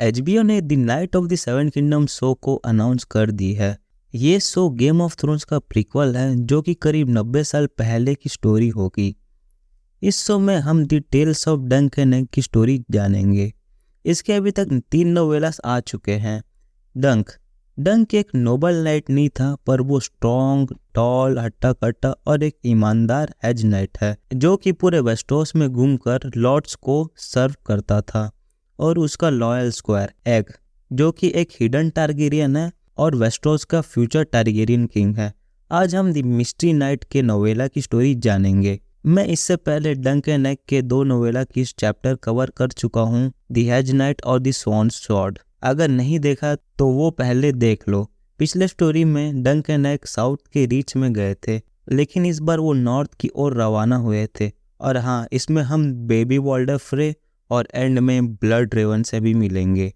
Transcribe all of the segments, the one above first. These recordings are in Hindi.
एचबीओ ने the night of the seven kingdom show को अनाउंस कर दी है। ये शो गेम ऑफ थ्रोन्स का प्रीक्वल है जो कि करीब 90 साल पहले की स्टोरी होगी। इस शो में हम द टेल्स ऑफ डंक एंड एग की स्टोरी जानेंगे। इसके अभी तक 3 नोवेलास आ चुके हैं। डंक एक नोबल नाइट नहीं था, पर वो स्ट्रॉन्ग, टॉल, हट्टा कट्टा और एक ईमानदार हेज नाइट है जो कि पूरे वेस्टोस में घूमकर लॉर्ड्स को सर्व करता था। और उसका लॉयल स्क्वायर एग जो कि एक हिडन टारगेरियन है और वेस्टोस का फ्यूचर टारगेरियन किंग है। आज हम द मिस्ट्री नाइट के नोवेला की स्टोरी जानेंगे। मैं इससे पहले डंक एंड एग के 2 नोवेला की चैप्टर कवर कर चुका हूँ, द हेज नाइट और द स्वॉन स्वॉर्ड। अगर नहीं देखा तो वो पहले देख लो। पिछले स्टोरी में डंक एंड एग साउथ के रीच में गए थे, लेकिन इस बार वो नॉर्थ की ओर रवाना हुए थे। और हाँ, इसमें हम बेबी वॉल्डर फ्रे और एंड में ब्लड ड्रेवन से भी मिलेंगे।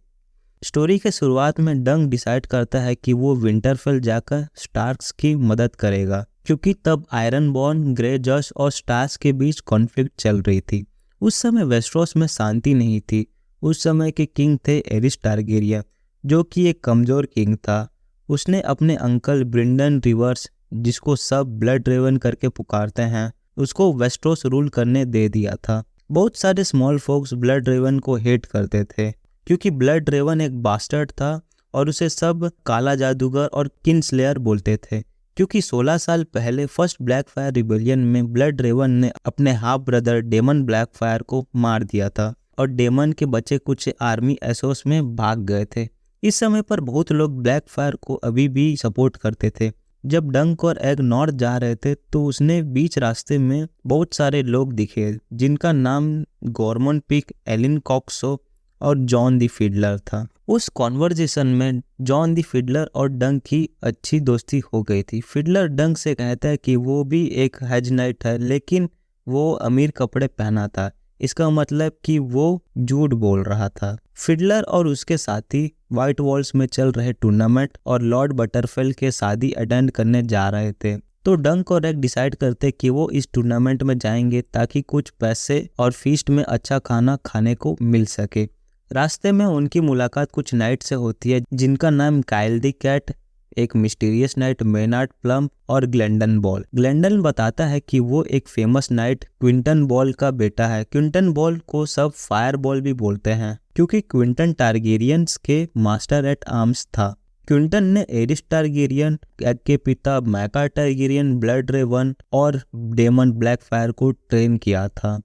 स्टोरी के शुरुआत में डंक डिसाइड करता है कि वो विंटरफेल जाकर स्टार्क्स की मदद करेगा, क्योंकि तब आयरनबॉर्न, ग्रेजॉस और स्टार्क्स के बीच कॉन्फ्लिक्ट चल रही थी। उस समय वेस्टरोस में शांति नहीं थी। उस समय के किंग थे एरिस टारगेरियन, जो कि एक कमज़ोर किंग था। उसने अपने अंकल ब्रिंडन रिवर्स, जिसको सब ब्लड ड्रेवन करके पुकारते हैं, उसको वेस्टरोस रूल करने दे दिया था। बहुत सारे स्मॉल फोक्स ब्लड ड्रेवन को हेट करते थे, क्योंकि ब्लड ड्रेवन एक बास्टर्ड था और उसे सब काला जादूगर और किंग्सलेयर बोलते थे। क्योंकि 16 साल पहले फर्स्ट ब्लैकफायर रिबेलियन में ब्लड ड्रेवन ने अपने हाफ ब्रदर डेमन ब्लैकफायर को मार दिया था और डेमन के बचे कुछ आर्मी एसोस में भाग गए थे। इस समय पर बहुत लोग ब्लैकफायर को अभी भी सपोर्ट करते थे। जब डंक और एग नॉर्थ जा रहे थे तो उसने बीच रास्ते में बहुत सारे लोग दिखे, जिनका नाम गॉर्मन पिक, एलिन कॉक्सो और जॉन द फिडलर था। उस कॉन्वर्जेशन में जॉन द फिडलर और डंक की अच्छी दोस्ती हो गई थी। फिडलर डंक से कहता है कि वो भी एक हेज नाइट है, लेकिन वो अमीर कपड़े पहना था। इसका मतलब कि वो झूठ बोल रहा था। फिडलर और उसके साथी व्हाइट वॉल्स में चल रहे टूर्नामेंट और लॉर्ड बटरफेल के शादी अटेंड करने जा रहे थे। तो डंक और एग डिसाइड करते कि वो इस टूर्नामेंट में जाएंगे ताकि कुछ पैसे और फीस्ट में अच्छा खाना खाने को मिल सके। रास्ते में उनकी मुलाकात कुछ नाइट से होती है, जिनका नाम काइल द कैट, एक मिस्टीरियस नाइट मेनार्ड प्लम और ग्लेंडन बॉल। ग्लेंडन बताता है कि वो एक फेमस नाइट क्विंटन बॉल का बेटा है। क्विंटन बॉल को सब फायर बॉल भी बोलते हैं, क्योंकि क्विंटन टारगेरियंस के मास्टर एट आर्म्स था। क्विंटन ने एरिस टारगेरियन, एग के पिता मैका टारगेरियन, ब्लड ड्रेवन और डेमन ब्लैकफायर को ट्रेन किया था।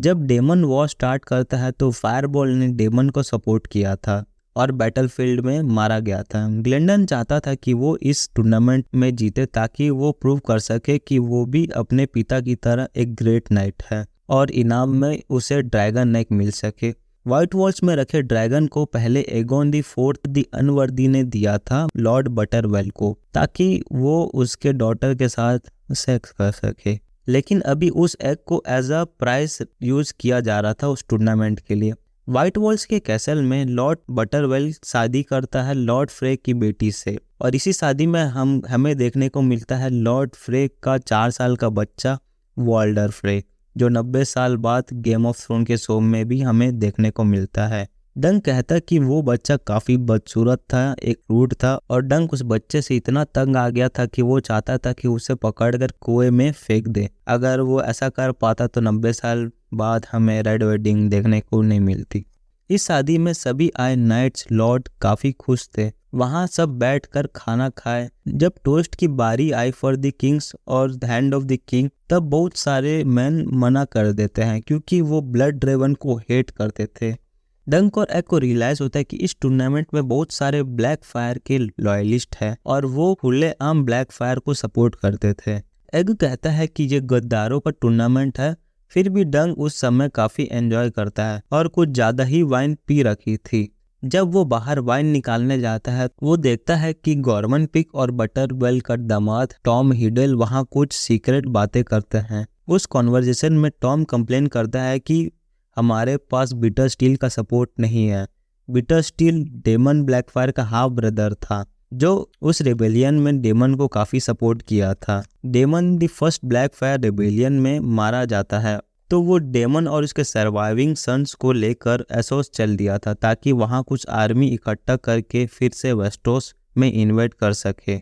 जब डेमन वॉर स्टार्ट करता है तो फायरबॉल ने डेमन को सपोर्ट किया था और बैटलफील्ड में मारा गया था। ग्लेंडन चाहता था कि वो इस टूर्नामेंट में जीते ताकि वो प्रूव कर सके कि वो भी अपने पिता की तरह एक ग्रेट नाइट है और इनाम में उसे ड्रैगन नेक मिल सके। व्हाइट वॉल्स में रखे ड्रैगन को पहले Aegon the fourth the unworthy ने दिया था लॉर्ड बटरवेल को, ताकि वो उसके डॉटर के साथ सेक्स कर सके। लेकिन अभी उस एग को एज अ प्राइस यूज किया जा रहा था उस टूर्नामेंट के लिए। व्हाइट वॉल्स के कैसल में लॉर्ड बटरवेल शादी करता है लॉर्ड फ्रे की बेटी से, और इसी शादी में हमें देखने को मिलता है लॉर्ड फ्रे का 4 साल का बच्चा वॉल्डर फ्रे, जो 90 साल बाद गेम ऑफ थ्रोन के शो में भी हमें देखने को मिलता है। डंक कहता कि वो बच्चा काफ़ी बदसूरत था, एक रूट था, और डंक उस बच्चे से इतना तंग आ गया था कि वो चाहता था कि उसे पकड़कर कुएं में फेंक दे। अगर वो ऐसा कर पाता तो 90 साल बाद हमें रेड वेडिंग देखने को नहीं मिलती। इस शादी में सभी आए नाइट्स लॉर्ड काफ़ी खुश थे। वहाँ सब बैठकर खाना खाए। जब टोस्ट की बारी आई फॉर द किंग्स और हैंड ऑफ द किंग, तब बहुत सारे मैन मना कर देते हैं क्योंकि वो ब्लड ड्रेवन को हेट करते थे। डंक और एग को रियलाइज होता है कि इस टूर्नामेंट में बहुत सारे ब्लैक फायर के लॉयलिस्ट हैं और वो खुलेआम ब्लैक फायर को सपोर्ट करते थे। एग कहता है कि ये गद्दारों का टूर्नामेंट है, फिर भी डंक उस समय काफ़ी एंजॉय करता है और कुछ ज़्यादा ही वाइन पी रखी थी। जब वो बाहर वाइन निकालने जाता है वो देखता है कि गॉर्मन पिक और बटरवेल का दामाद टॉम हिडल वहाँ कुछ सीक्रेट बातें करते हैं। उस कॉन्वर्जेशन में टॉम कंप्लेन करता है कि हमारे पास बिटर स्टील का सपोर्ट नहीं है। बिटर स्टील डेमन ब्लैकफायर का हाफ ब्रदर था, जो उस रेबेलियन में डेमन को काफ़ी सपोर्ट किया था। डेमन द फर्स्ट ब्लैकफायर रेबेलियन में मारा जाता है तो वो डेमन और उसके सर्वाइविंग सन्स को लेकर एसोस चल दिया था ताकि वहाँ कुछ आर्मी इकट्ठा करके फिर से वेस्टोस में इन्वेट कर सके।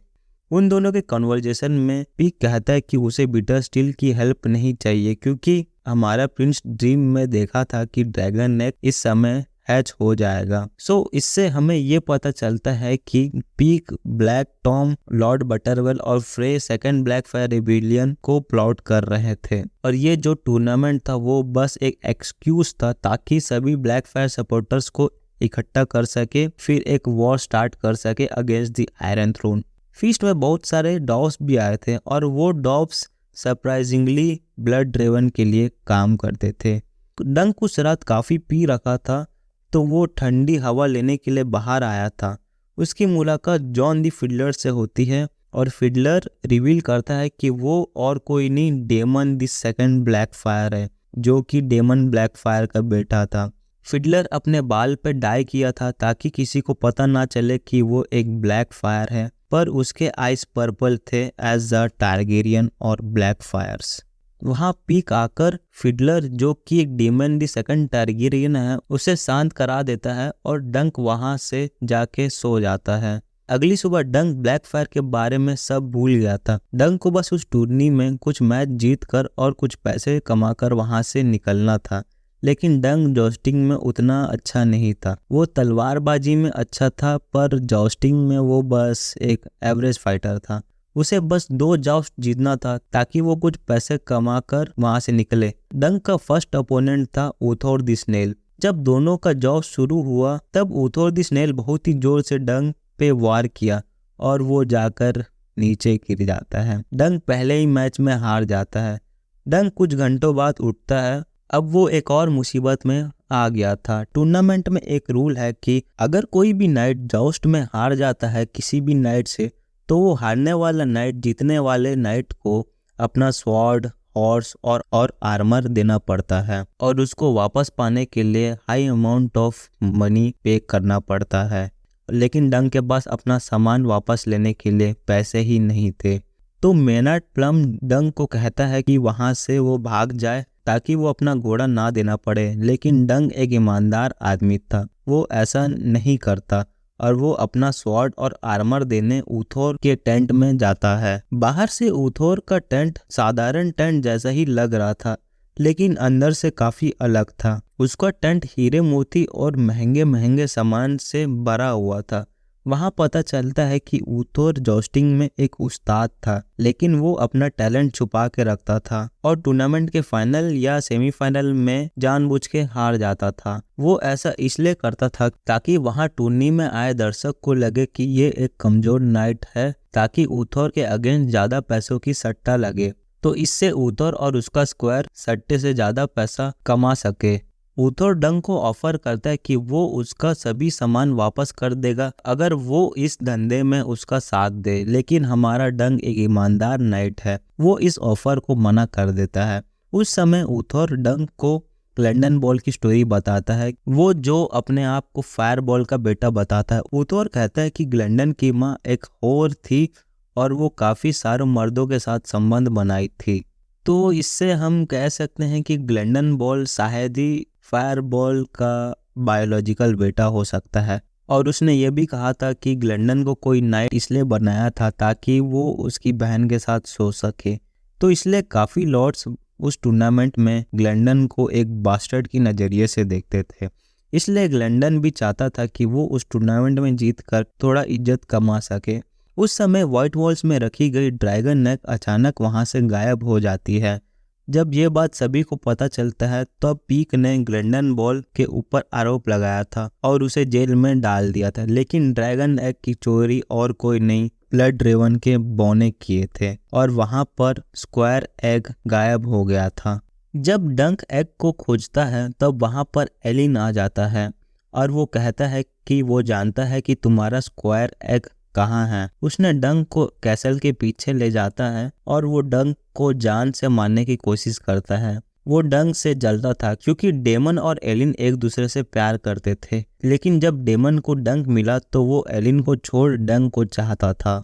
उन दोनों के कन्वर्जेशन में पीक कहता है कि उसे बीटर स्टील की हेल्प नहीं चाहिए क्योंकि हमारा प्रिंस ड्रीम में देखा था कि ड्रैगन नेक इस समय हैच हो जाएगा। इससे हमें ये पता चलता है कि पीक, ब्लैक टॉम, लॉर्ड बटरवेल और फ्रे सेकंड ब्लैक फायर रिबेलियन को प्लॉट कर रहे थे और ये जो टूर्नामेंट था वो बस एक एक्सक्यूज था ताकि सभी ब्लैक फायर सपोर्टर्स को इकट्ठा कर सके, फिर एक वॉर स्टार्ट कर सके against the iron throne. Feast में बहुत सारे डॉब्स भी आए थे और वो डॉब्स सरप्राइजिंगली ब्लड ड्रेवन के लिए काम करते थे। डंक उस रात काफ़ी पी रखा था तो वो ठंडी हवा लेने के लिए बाहर आया था। उसकी मुलाकात जॉन द फिडलर से होती है और फिडलर रिवील करता है कि वो और कोई नहीं, Daemon the second black fire है, जो कि डेमन ब्लैक फायर का बेटा था। फिडलर अपने बाल पे डाई किया था ताकि किसी को पता ना चले कि वो एक ब्लैक फायर है, पर उसके आइज पर्पल थे एज द टारगेरियन और ब्लैक फायर्स। वहाँ पीक आकर फिडलर, जो कि एक डेमन द सेकंड टारगेरियन है, उसे शांत करा देता है और डंक वहाँ से जाके सो जाता है। अगली सुबह डंक ब्लैक फायर के बारे में सब भूल गया था। डंक को बस उस टूर्नी में कुछ मैच जीत कर और कुछ पैसे कमाकर वहाँ से निकलना था, लेकिन डंक जॉस्टिंग में उतना अच्छा नहीं था। वो तलवारबाजी में अच्छा था पर जॉस्टिंग में वो बस एक एवरेज फाइटर था। उसे बस 2 जॉस्ट जीतना था ताकि वो कुछ पैसे कमाकर वहां से निकले। डंक का फर्स्ट अपोनेंट था ऊथोर द स्नेल। जब दोनों का जॉस्ट शुरू हुआ तब ऊथोर द स्नेल बहुत ही जोर से डंक पे वार किया और वो जाकर नीचे गिर जाता है। डंक पहले ही मैच में हार जाता है। डंक कुछ घंटों बाद उठता है। अब वो एक और मुसीबत में आ गया था। टूर्नामेंट में एक रूल है कि अगर कोई भी नाइट जॉस्ट में हार जाता है किसी भी नाइट से, तो वो हारने वाला नाइट जीतने वाले नाइट को अपना स्वॉर्ड, हॉर्स और आर्मर देना पड़ता है और उसको वापस पाने के लिए हाई अमाउंट ऑफ मनी पे करना पड़ता है। लेकिन डंक के पास अपना सामान वापस लेने के लिए पैसे ही नहीं थे। तो मेनार्ड प्लम डंक को कहता है कि वहाँ से वो भाग जाए ताकि वो अपना घोड़ा ना देना पड़े, लेकिन डंक एक ईमानदार आदमी था, वो ऐसा नहीं करता और वो अपना स्वॉर्ड और आर्मर देने ऊथोर के टेंट में जाता है। बाहर से ऊथोर का टेंट साधारण टेंट जैसा ही लग रहा था, लेकिन अंदर से काफी अलग था। उसका टेंट हीरे मोती और महंगे महंगे सामान से भरा हुआ था। वहां पता चलता है कि ऊथोर जॉस्टिंग में एक उस्ताद था, लेकिन वो अपना टैलेंट छुपा के रखता था और टूर्नामेंट के फाइनल या सेमीफाइनल में जानबूझ के हार जाता था। वो ऐसा इसलिए करता था ताकि वहां टूर्नी में आए दर्शक को लगे कि ये एक कमजोर नाइट है, ताकि ऊथोर के अगेंस्ट ज्यादा पैसों की सट्टा लगे, तो इससे ऊथोर और उसका स्क्वायर सट्टे से ज्यादा पैसा कमा सके। ऊथोर डंक को ऑफर करता है कि वो उसका सभी सामान वापस कर देगा अगर वो इस धंधे में उसका साथ दे, लेकिन हमारा डंक एक ईमानदार नाइट है, वो इस ऑफर को मना कर देता है। उस समय ऊथोर डंक को ग्लेंडन बॉल की स्टोरी बताता है, वो जो अपने आप को फायर बॉल का बेटा बताता है। ऊथोर कहता है कि ग्लेंडन की माँ एक होर थी और वो काफी सारे मर्दों के साथ संबंध बनाई थी। तो इससे हम कह सकते हैं कि ग्लेंडन बॉल शायद ही फायर बॉल का बायोलॉजिकल बेटा हो सकता है। और उसने ये भी कहा था कि ग्लेंडन को कोई नाइट इसलिए बनाया था ताकि वो उसकी बहन के साथ सो सके। तो इसलिए काफ़ी लॉर्ड्स उस टूर्नामेंट में ग्लेंडन को एक बास्टर्ड की नज़रिए से देखते थे। इसलिए ग्लेंडन भी चाहता था कि वो उस टूर्नामेंट में जीत कर थोड़ा इज्जत कमा सके। उस समय व्हाइट वॉल्स में रखी गई ड्रैगन नेक अचानक वहाँ से गायब हो जाती है। जब ये बात सभी को पता चलता है तब पीक ने ग्लेंडन बॉल के ऊपर आरोप लगाया था और उसे जेल में डाल दिया था, लेकिन ड्रैगन एग की चोरी और कोई नहीं, ब्लड ड्रेवन के बौने किए थे और वहां पर स्क्वायर एग गायब हो गया था। जब डंक एग को खोजता है तब वहां पर एलिन आ जाता है और वो कहता है कि वो जानता है कि तुम्हारा स्क्वायर एग कहाँ है। उसने डंक को कैसल के पीछे ले जाता है और वो डंक को जान से मारने की कोशिश करता है। वो डंक से जलता था क्योंकि डेमन और एलिन एक दूसरे से प्यार करते थे, लेकिन जब डेमन को डंक मिला तो वो एलिन को छोड़ डंक को चाहता था।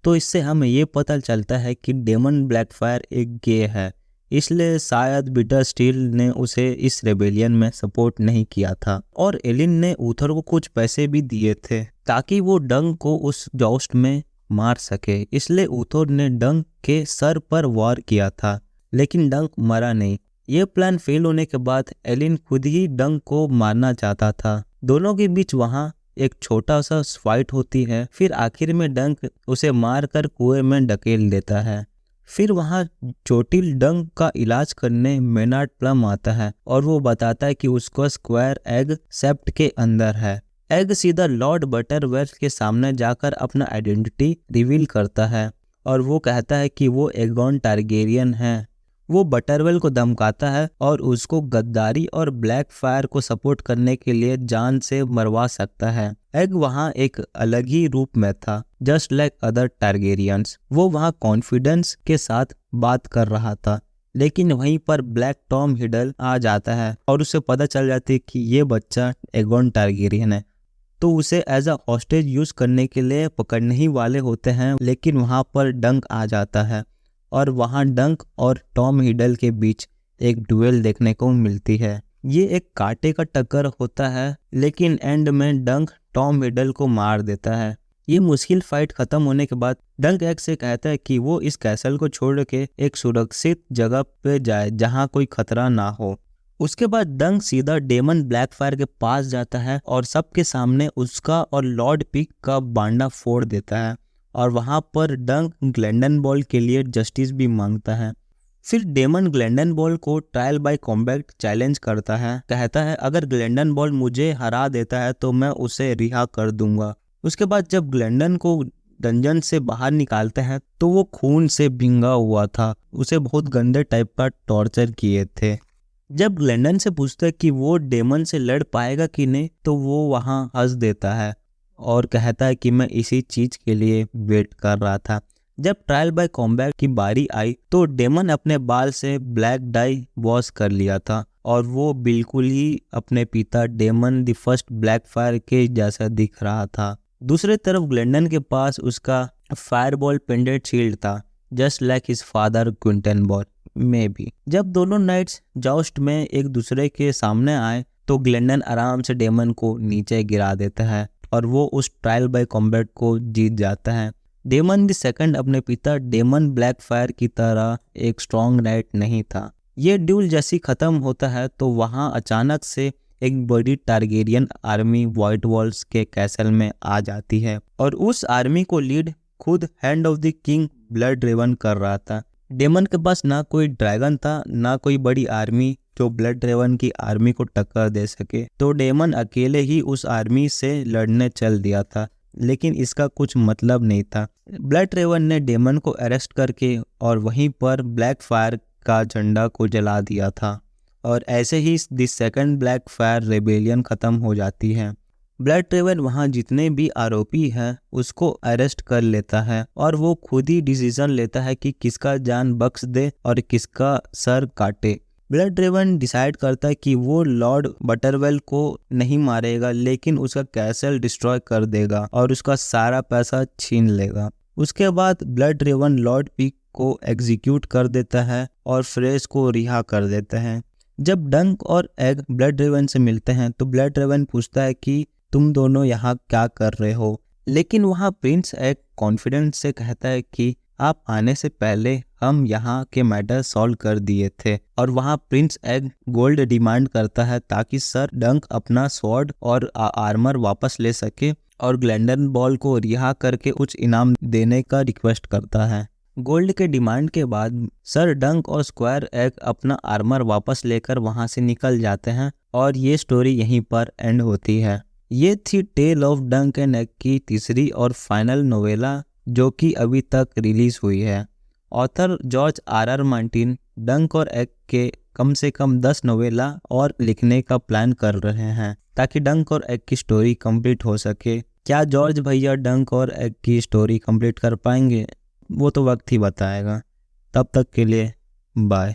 तो इससे हमें ये पता चलता है कि डेमन ब्लैकफायर एक गे है। इसलिए शायद बिटर स्टील ने उसे इस रेबेलियन में सपोर्ट नहीं किया था। और एलिन ने ऊथर को कुछ पैसे भी दिए थे ताकि वो डंक को उस जॉस्ट में मार सके। इसलिए ऊथर ने डंक के सर पर वार किया था, लेकिन डंक मरा नहीं। ये प्लान फेल होने के बाद एलिन खुद ही डंक को मारना चाहता था। दोनों के बीच वहां एक छोटा सा फाइट होती है। फिर आखिर में डंक उसे मारकर कुएं में ढकेल देता है। फिर वहां चोटिल डंक का इलाज करने मेनार्ड प्लम आता है और वो बताता है कि उसका स्क्वायर एग सेप्ट के अंदर है। एग सीधा लॉर्ड बटरवेल्थ के सामने जाकर अपना आइडेंटिटी रिवील करता है और वो कहता है कि वो एगॉन टारगेरियन है। वो बटरवेल को धमकाता है और उसको गद्दारी और ब्लैक फायर को सपोर्ट करने के लिए जान से मरवा सकता है। एग वहाँ एक अलग ही रूप में था, जस्ट लाइक अदर टारगेरियंस। वो वहाँ कॉन्फिडेंस के साथ बात कर रहा था, लेकिन वहीं पर ब्लैक टॉम हिडल आ जाता है और उसे पता चल जाती है कि ये बच्चा एगॉन टारगेरियन है, तो उसे एज अ हॉस्टेज यूज करने के लिए पकड़ने ही वाले होते हैं। लेकिन वहाँ पर डंक आ जाता है और वहाँ डंक और टॉम हिडल के बीच एक डुएल देखने को मिलती है। ये एक कांटे का टक्कर होता है, लेकिन एंड में डंक टॉम हिडल को मार देता है। ये मुश्किल फाइट खत्म होने के बाद डंक एग से कहता है कि वो इस कैसल को छोड़ के एक सुरक्षित जगह पे जाए जहाँ कोई खतरा ना हो। उसके बाद डंक सीधा डेमन ब्लैकफायर के पास जाता है और सबके सामने उसका और लॉर्ड पिक का बांडा फोड़ देता है और वहां पर डंक ग्लेंडन बॉल के लिए जस्टिस भी मांगता है। फिर डेमन ग्लेंडन बॉल को ट्रायल बाय कॉम्बैट चैलेंज करता है। कहता है अगर ग्लेंडन बॉल मुझे हरा देता है तो मैं उसे रिहा कर दूंगा। उसके बाद जब ग्लेंडन को डंजन से बाहर निकालते हैं तो वो खून से भींगा हुआ था। उसे बहुत गंदे टाइप का टॉर्चर किए थे। जब ग्लेंडन से पूछता है कि वो डेमन से लड़ पाएगा कि नहीं, तो वो वहाँ हंस देता है और कहता है कि मैं इसी चीज के लिए वेट कर रहा था। जब ट्रायल बाय कॉम्बैट की बारी आई तो डेमन अपने बाल से ब्लैक डाई वॉश कर लिया था और वो बिल्कुल ही अपने पिता Daemon the first Blackfyre के जैसा दिख रहा था। दूसरी तरफ ग्लेंडन के पास उसका फायरबॉल पेंडेंट शील्ड था, just like his father Quinton ball में भी। जब दोनों नाइट्स जॉस्ट में एक दूसरे के सामने आए तो ग्लेंडन आराम से डेमन को नीचे गिरा देता है और वो उस ट्रायल बाय कॉम्बैट को जीत जाता है। डेमन द सेकंड अपने पिता डेमन ब्लैक फायर की तरह एक स्ट्रॉन्ग नाइट नहीं था। ये ड्यूल जैसी खत्म होता है तो वहाँ अचानक से एक बड़ी टारगेरियन आर्मी व्हाइट वॉल्स के कैसल में आ जाती है और उस आर्मी को लीड खुद hand of the king Bloodraven कर रहा था। डेमन के पास ना कोई ड्रैगन था, ना कोई बड़ी आर्मी जो ब्लड रेवन की आर्मी को टक्कर दे सके, तो डेमन अकेले ही उस आर्मी से लड़ने चल दिया था। लेकिन इसका कुछ मतलब नहीं था। ब्लड रेवन ने डेमन को अरेस्ट करके और वहीं पर ब्लैक फायर का झंडा को जला दिया था और ऐसे ही the second black fire rebellion खत्म हो जाती है। ब्लड रेवन वहाँ जितने भी आरोपी हैं उसको अरेस्ट कर लेता है और वो खुद ही डिसीजन लेता है कि किसका जान बख्श दे और किसका सर काटे। ब्लड रेवन डिसाइड करता है कि वो लॉर्ड बटरवेल को नहीं मारेगा, लेकिन उसका कैसल डिस्ट्रॉय कर देगा और उसका सारा पैसा छीन लेगा। उसके बाद ब्लड रेवन लॉर्ड पिक को एग्जीक्यूट कर देता है और फ्रेश को रिहा कर देते हैं। जब डंक और एग ब्लड रेवन से मिलते हैं तो ब्लड रेवन पूछता है कि तुम दोनों यहाँ क्या कर रहे हो, लेकिन वहाँ प्रिंस एग कॉन्फिडेंस से कहता है कि आप आने से पहले हम यहाँ के मैटर सॉल्व कर दिए थे। और वहाँ प्रिंस एग गोल्ड डिमांड करता है ताकि सर डंक अपना स्वॉर्ड और आर्मर वापस ले सके और ग्लेंडन बॉल को रिहा करके कुछ इनाम देने का रिक्वेस्ट करता है। गोल्ड के डिमांड के बाद सर डंक और स्क्वायर एग अपना आर्मर वापस लेकर वहाँ से निकल जाते हैं और ये स्टोरी यहीं पर एंड होती है। ये थी टेल ऑफ डंक एंड एग की तीसरी और फाइनल नोवेला जो कि अभी तक रिलीज हुई है। ऑथर जॉर्ज आर मार्टिन डंक और एग के कम से कम 10 नोवेला और लिखने का प्लान कर रहे हैं ताकि डंक और एग की स्टोरी कंप्लीट हो सके। क्या जॉर्ज भैया डंक और एग की स्टोरी कंप्लीट कर पाएंगे? वो तो वक्त ही बताएगा। तब तक के लिए बाय।